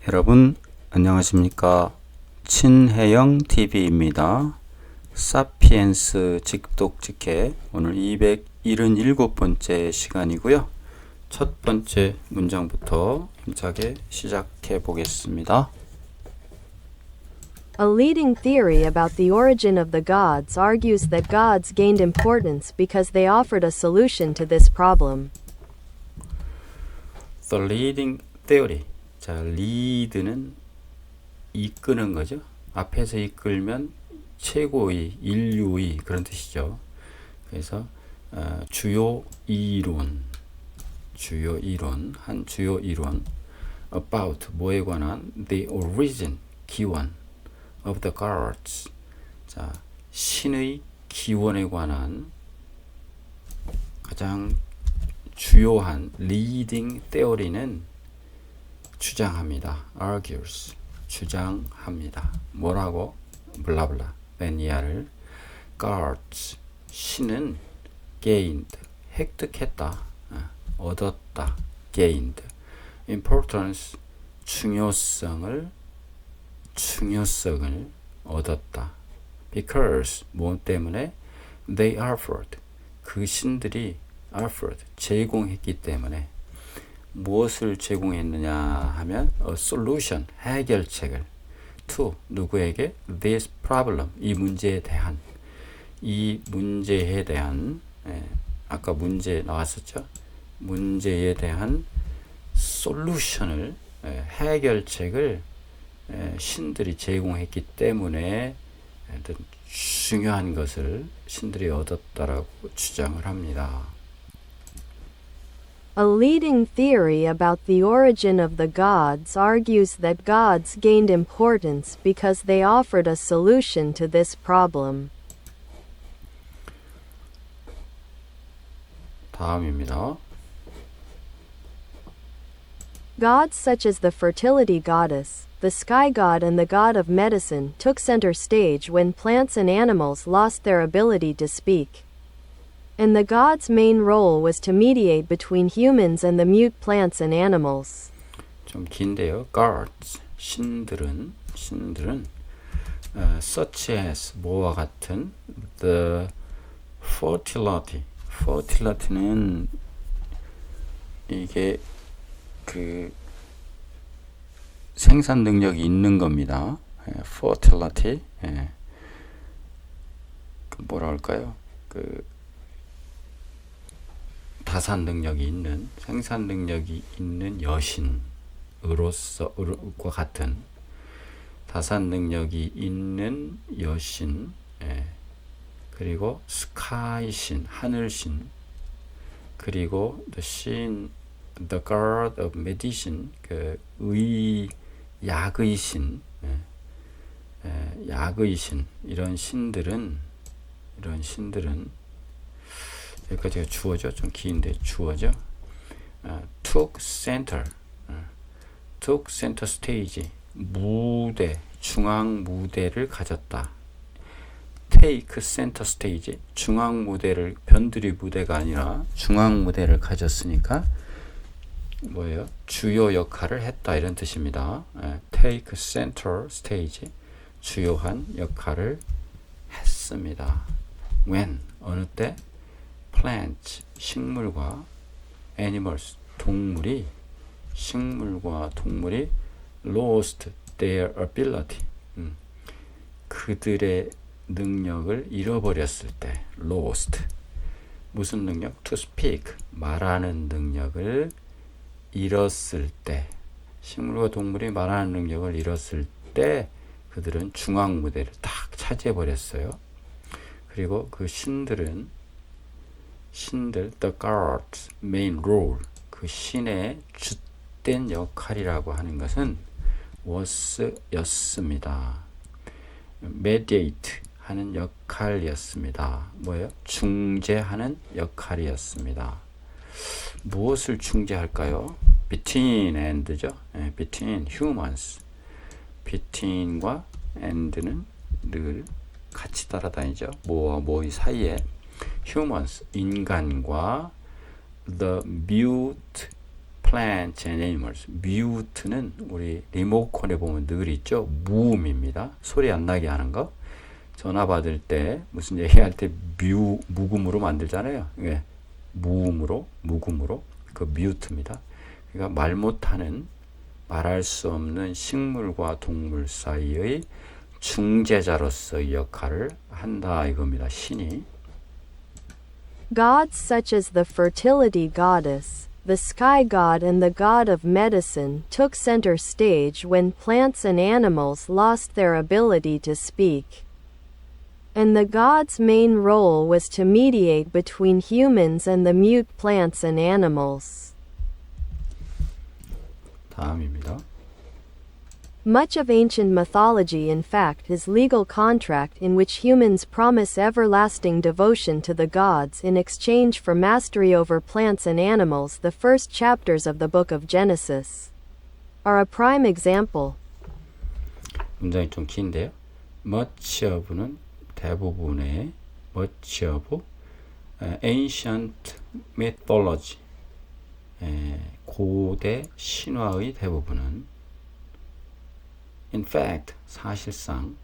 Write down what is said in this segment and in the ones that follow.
여러분 안녕하십니까? 친해영 TV입니다. 사피엔스 직독직해 오늘 277번째 시간이고요. 첫 번째 문장부터 힘차게 시작해 보겠습니다. A leading theory about the origin of the gods argues that gods gained importance because they offered a solution to this problem. The leading theory. 자, lead는 이끄는 거죠. 앞에서 이끌면 최고의, 인류의 그런 뜻이죠. 그래서 주요 이론, 한 주요 이론 about 뭐에 관한 the origin, 기원 of the gods. 자, 신의 기원에 관한 가장 주요한 leading theory는 주장합니다. argues. 주장합니다. 뭐라고? 블라블라. 매니아를 gods. 신은 gained. 획득했다. 얻었다. gained. importance. 중요성을 얻었다. because 뭐 때문에 they offered. 그 신들이 offered. 제공했기 때문에 무엇을 제공했느냐 하면 a solution, 해결책을 to 누구에게? this problem, 이 문제에 대한 아까 문제 나왔었죠? 문제에 대한 solution을 해결책을 신들이 제공했기 때문에 중요한 것을 신들이 얻었다라고 주장을 합니다. A leading theory about the origin of the gods argues that gods gained importance because they offered a solution to this problem. 다음입니다. Gods such as the fertility goddess, the sky god and the god of medicine took center stage when plants and animals lost their ability to speak. And the gods' main role was to mediate between humans and the mute plants and animals. 좀 긴데요. gods, 신들은 such as 뭐와 같은 the fertility는 이게 그 생산 능력이 있는 겁니다. fertility, 뭐라 할까요? 다산 능력이 있는, 생산 능력이 있는 여신으로서과 같은 다산 능력이 있는 여신, 그리고 스카이신, 하늘신, 그리고 the god of medicine, 약의신, 이런 신들은 여기까지가 주어죠. 좀 긴데 주어죠. took center stage, 중앙 무대를 가졌다. take center stage, 중앙 무대를, 변두리 무대가 아니라 중앙 무대를 가졌으니까 뭐예요? 주요 역할을 했다, 이런 뜻입니다. take center stage, 주요한 역할을 했습니다. when, 어느 때? plants, 식물과 animals, 식물과 동물이 lost their ability, 그들의 능력을 잃어버렸을 때, lost, 무슨 능력? to speak, 말하는 능력을 잃었을 때, 식물과 동물이 말하는 능력을 잃었을 때 그들은 중앙 무대를 딱 차지해버렸어요. 그리고 그 신들, the gods main role, 그 신의 주된 역할이라고 하는 것은 was 였습니다. mediate 하는 역할이었습니다. 뭐예요? 중재하는 역할이었습니다. 무엇을 중재할까요? between and죠. between humans. between과 and는 늘 같이 따라다니죠. 뭐와 뭐의 사이에 humans, 인간과 the mute plants and animals. mute는 우리 리모컨에 보면 늘 있죠. 무음입니다. 소리 안 나게 하는 거. 전화 받을 때 무슨 얘기할 때 무음으로 만들잖아요. 예. 무음으로 그 mute입니다. 그러니까 말 못하는 말할 수 없는 식물과 동물 사이의 중재자로서의 역할을 한다 이겁니다. 신이. Gods such as the fertility goddess, the sky god and the god of medicine took center stage when plants and animals lost their ability to speak. And the god's main role was to mediate between humans and the mute plants and animals. 다음입니다. Much of ancient mythology in fact is legal contract in which humans promise everlasting devotion to the gods in exchange for mastery over plants and animals. The first chapters of the book of Genesis are a prime example. 문장이 좀 긴데요. much of는 대부분의 much of ancient mythology 고대 신화의 대부분은 in fact 사실상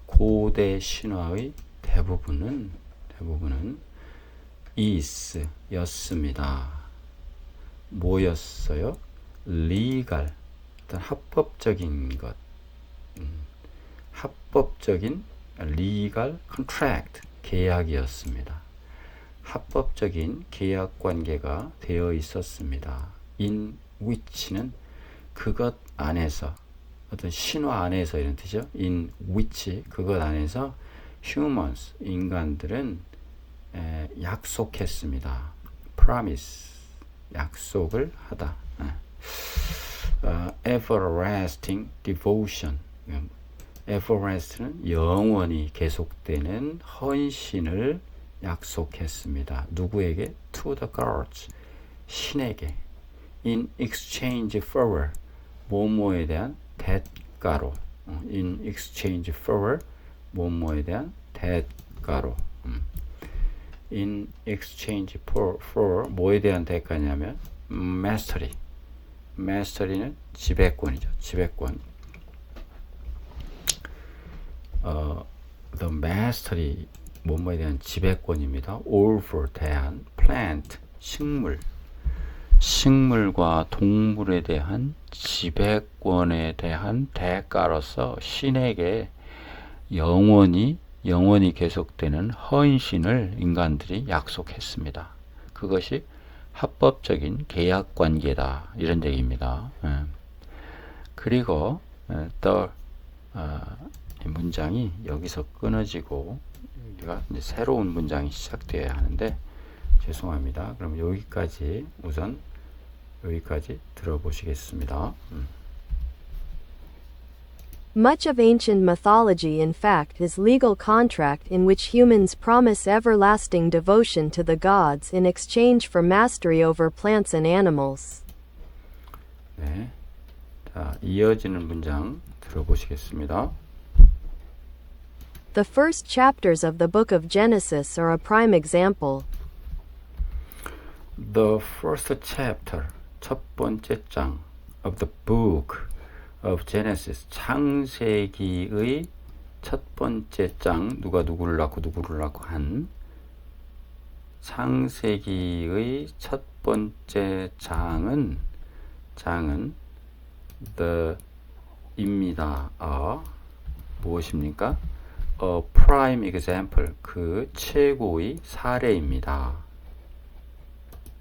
고대 신화의 대부분은 is 였습니다. 뭐였어요? legal 어떤 합법적인 것 합법적인 legal contract 계약이었습니다. 합법적인 계약 관계가 되어 있었습니다. in which는 그것 안에서 어떤 신화 안에서 이런 뜻이죠. in which 그것 안에서 humans 인간들은 약속했습니다. promise 약속을 하다. everlasting devotion everlast는 영원히 계속되는 헌신을 약속했습니다. 누구에게? to the gods 신에게 in exchange for 뭐뭐에 대한 대가로 in exchange for 뭐뭐에 대한 대가로 in exchange for 뭐에 대한 대가냐면 mastery는 지배권이죠. 지배권 the mastery 뭐뭐에 대한 지배권입니다. over 대한 plant 식물과 동물에 대한 지배권에 대한 대가로서 신에게 영원히 계속되는 헌신을 인간들이 약속했습니다. 그것이 합법적인 계약 관계다 이런 얘기입니다. 그리고 이 문장이 여기서 끊어지고 우리가 이제 새로운 문장이 시작되어야 하는데 죄송합니다. 그럼 여기까지 들어보시겠습니다. Much of ancient mythology in fact is legal contract in which humans promise everlasting devotion to the gods in exchange for mastery over plants and animals. 네. 자, 이어지는 문장 들어보시겠습니다. The first chapters of the book of Genesis are a prime example. The first chapter, 첫 번째 장 of the book of Genesis, 창세기의 첫 번째 장, 누가 누구를 낳고 한 창세기의 첫 번째 장은 the입니다. 무엇입니까? A prime example, 그 최고의 사례입니다.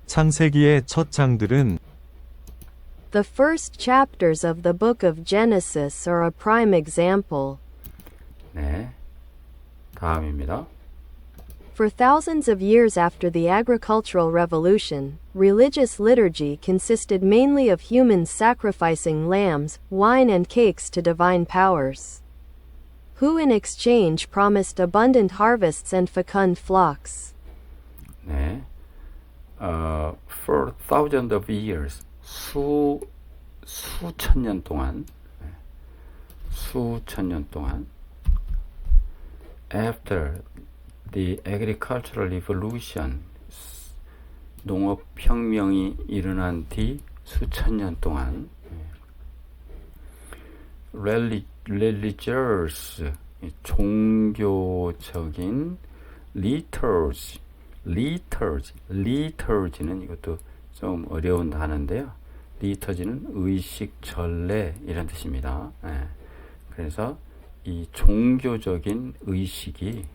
창세기의 첫 장들은 The first chapters of the book of Genesis are a prime example. 네, 다음입니다. For thousands of years after the agricultural revolution, religious liturgy consisted mainly of humans sacrificing lambs, wine and cakes to divine powers, who in exchange promised abundant harvests and fecund flocks. 네, for thousands of years, 수천 년 동안, after the agricultural revolution, 농업혁명이 일어난 뒤 수천 년 동안 religious 종교적인 liturgy는 이것도 좀 어려운 단어인데요. liturgy는 의식, 전례 이런 뜻입니다. 그래서 이 종교적인 의식이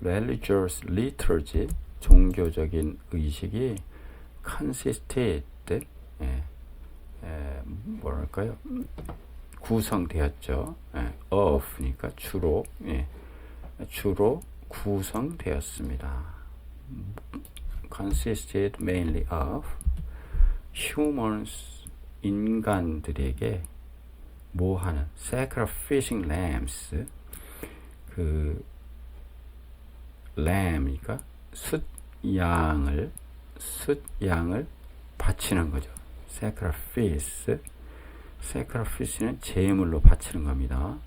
religious liturgy 종교적인 의식이 consisted 뭐랄까요? 구성되었죠. of니까 주로 구성되었습니다. consisted mainly of humans 인간들에게 뭐 하는 sacrificing lambs lamb이니까 숫양을 바치는 거죠. sacrifice는 제물로 바치는 겁니다.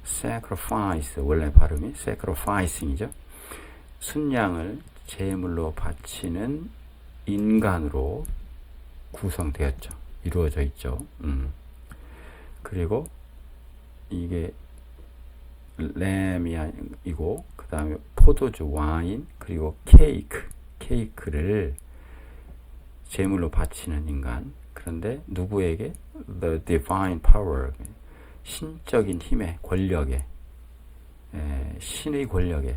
sacrifice 원래 발음이 sacrificing이죠. 순양을 제물로 바치는 인간으로 구성되었죠. 이루어져 있죠. 그리고 이게 램이고 그 다음에 포도주, 와인, 그리고 케이크를 제물로 바치는 인간. 그런데 누구에게? The divine power, 신적인 힘의 권력에, 신의 권력에,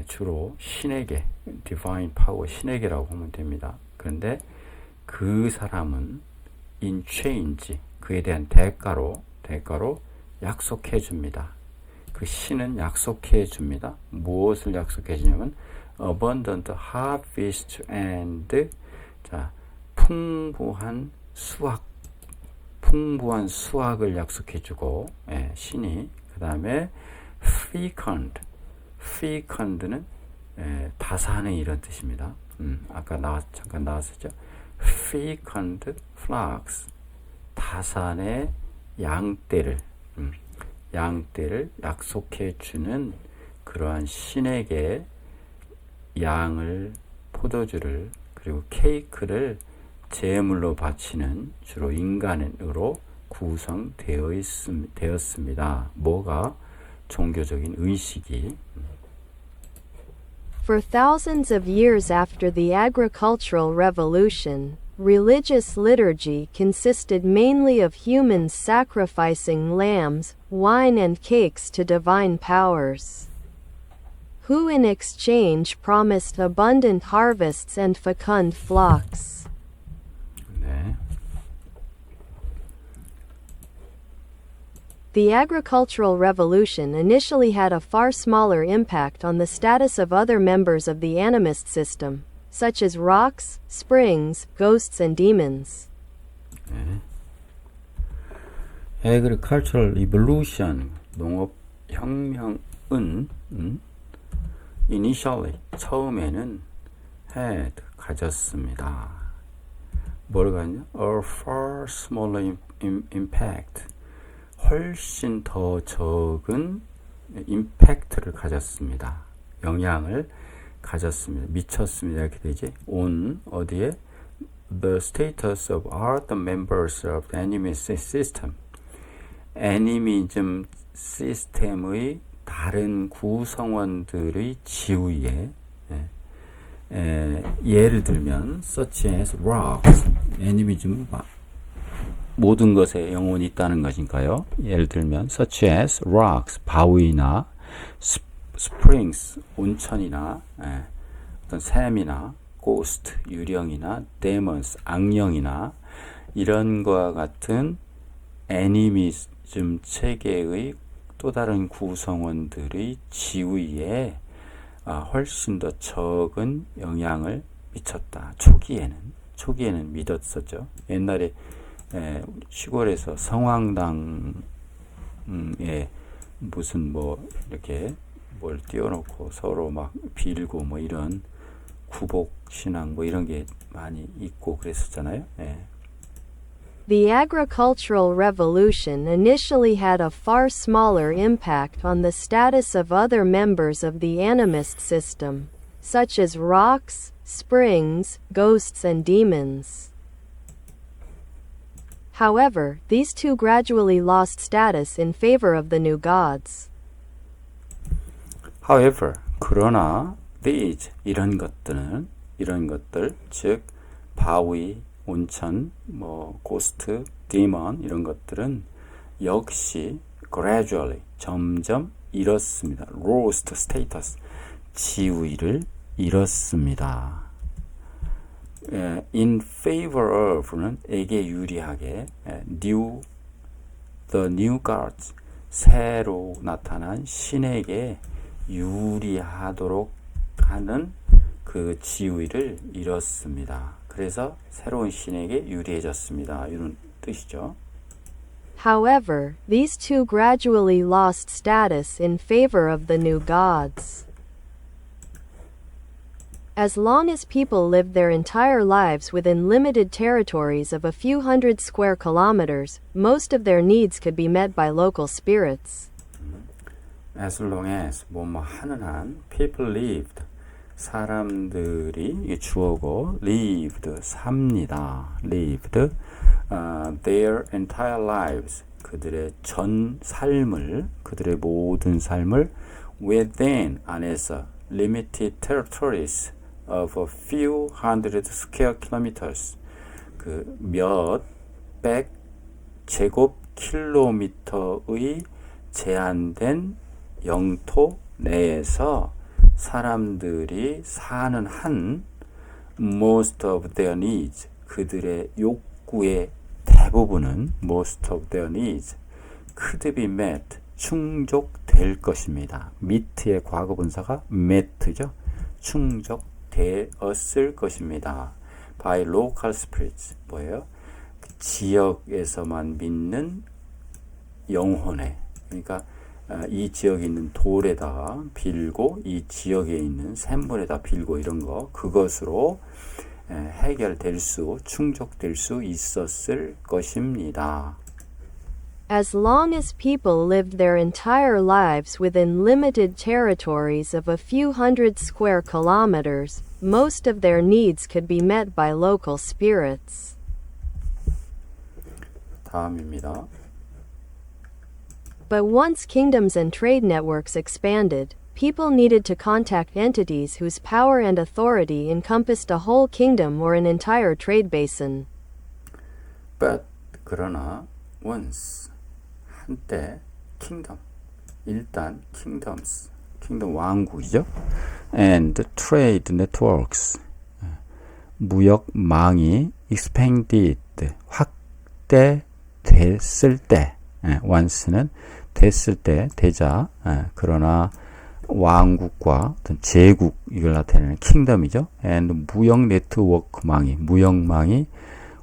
주로 신에게, divine power, 신에게라고 하면 됩니다. 그런데 그 사람은 in change, 그에 대한 대가로 약속해 줍니다. 그 신은 약속해 줍니다. 무엇을 약속해 주냐면 abundant harvest and 풍부한 수확을 약속해 주고 신이 그 다음에 fecund는 다산의 이런 뜻입니다. 아까 잠깐 나왔었죠. fecund flocks 다산의 양떼를 약속해 주는 그러한 신에게 양을, 포도주를, 그리고 케이크를 제물로 바치는 주로 인간으로 구성되었습니다. 뭐가? 종교적인 의식이. For thousands of years after the agricultural revolution, religious liturgy consisted mainly of humans sacrificing lambs, wine and cakes to divine powers, who in exchange promised abundant harvests and fecund flocks. 네. The agricultural revolution initially had a far smaller impact on the status of other members of the animist system, such as rocks, springs, ghosts and demons. 네. Agricultural Revolution, 농업혁명은 initially, 처음에는 가졌습니다. 뭘 가졌냐? A far smaller impact, 훨씬 더 적은 임팩트를 가졌습니다. 영향을 가졌습니다. 미쳤습니다. 이렇게 되지. on 어디에? The status of other members of the animist system. 애니미즘 시스템의 다른 구성원들의 지위에 예를 들면 such as rocks. 애니미즘은 모든 것에 영혼이 있다는 것인가요? 예를 들면 such as rocks, 바위나 springs, 온천이나 어떤 샘이나 ghost, 유령이나 demons, 악령이나 이런 것과 같은 애니미즘 체계의 또 다른 구성원들의 지위에 훨씬 더 적은 영향을 미쳤다. 초기에는 믿었었죠. 옛날에 시골에서 성황당에 무슨 뭐 이렇게 뭘 띄워놓고 서로 막 빌고 뭐 이런 구복 신앙 뭐 이런 게 많이 있고 그랬었잖아요. The agricultural revolution initially had a far smaller impact on the status of other members of the animist system, such as rocks, springs, ghosts and demons. However, these two gradually lost status in favor of the new gods. However, 그러나 these 이런 것들 즉 바위, 온천, 고스트, 디먼 이런 것들은 역시 gradually 점점 잃었습니다. lost status 지위를 잃었습니다. In favor of는 에게 유리하게 the new gods 새로 나타난 신에게 유리하도록 하는 그 지위를 잃었습니다. 그래서 새로운 신에게 유리해졌습니다. 이런 뜻이죠. However, these two gradually lost status in favor of the new gods. As long as people lived their entire lives within limited territories of a few hundred square kilometers, most of their needs could be met by local spirits. As long as 뭐뭐 하는 한 people lived 사람들이 이게 주어고 lived 삽니다. lived their entire lives 그들의 전 삶을 그들의 모든 삶을 within 안에서 limited territories of a few hundred square kilometers 그 몇백 제곱 킬로미터의 제한된 영토 내에서 사람들이 사는 한 most of their needs 그들의 욕구의 대부분은 most of their needs could be met 충족될 것입니다. meet의 과거분사가 met죠. 충족되었을 것입니다. by local spirits 뭐예요? 그 지역에서만 믿는 영혼에 그러니까 이 지역에 있는 돌에다 빌고 이 지역에 있는 샘물에다 빌고 이런 거 그것으로 해결될 수 충족될 수 있었을 것입니다. As long as people lived their entire lives within limited territories of a few hundred square kilometers, most of their needs could be met by local spirits. 다음입니다. But once kingdoms and trade networks expanded, people needed to contact entities whose power and authority encompassed a whole kingdom or an entire trade basin. But 그러나 once 한때 kingdom 일단 kingdoms kingdom 왕국이죠. and trade networks 무역망이 expanded 확대됐을 때 once는 됐을 때 되자 그러나 왕국과 어떤 제국 이걸 나타내는 킹덤이죠. and 무역 네트워크망이 무역망이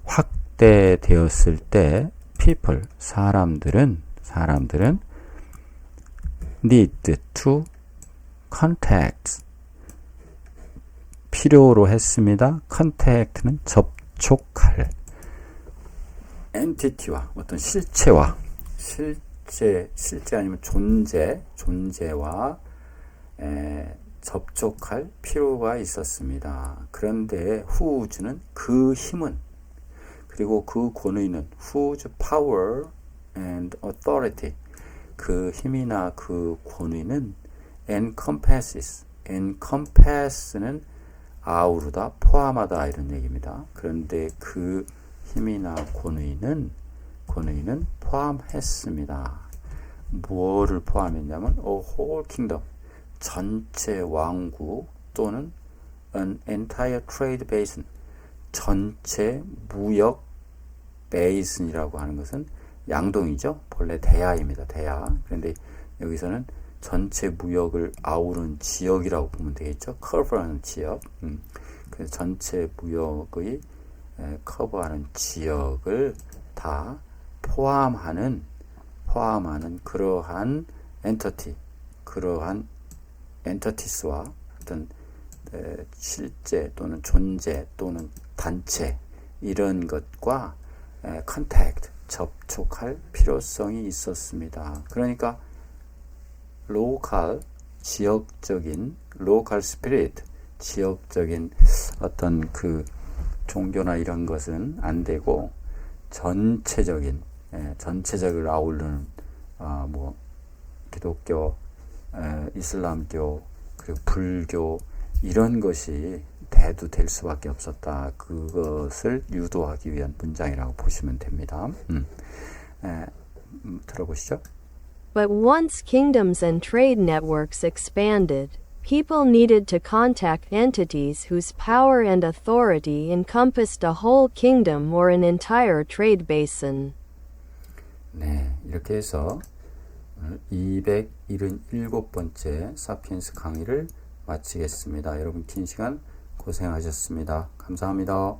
확대되었을 때 people 사람들은 need to contact 필요로 했습니다. contact는 접촉할 entity와 어떤 실체와 실제 아니면 존재와 접촉할 필요가 있었습니다. 그런데 whose는 그 힘은 그리고 그 권위는 whose power and authority 그 힘이나 그 권위는 encompass는 아우르다 포함하다 이런 얘기입니다. 그런데 그 힘이나 권위는 포함했습니다. 무엇을 포함했냐면 a whole kingdom 전체 왕국 또는 an entire trade basin 전체 무역 베이슨이라고 하는 것은 양동이죠. 본래 대야입니다. 대야. 그런데 여기서는 전체 무역을 아우른 지역이라고 보면 되겠죠. 커버하는 지역. 그래서 전체 무역의 커버하는 지역을 다 포함하는 그러한 엔터티스와 어떤 실제 또는 존재 또는 단체 이런 것과 컨택트, 접촉할 필요성이 있었습니다. 그러니까 로컬, 지역적인 로컬 스피릿, 지역적인 어떤 그 종교나 이런 것은 안 되고 전체적인 전체적을 아우르는 뭐 기독교, 이슬람교, 그리고 불교 이런 것이 대두될 수밖에 없었다. 그것을 유도하기 위한 문장이라고 보시면 됩니다. 들어보시죠. But once kingdoms and trade networks expanded, people needed to contact entities whose power and authority encompassed a whole kingdom or an entire trade basin. 네, 이렇게 해서 277번째 사피엔스 강의를 마치겠습니다. 여러분 긴 시간 고생하셨습니다. 감사합니다.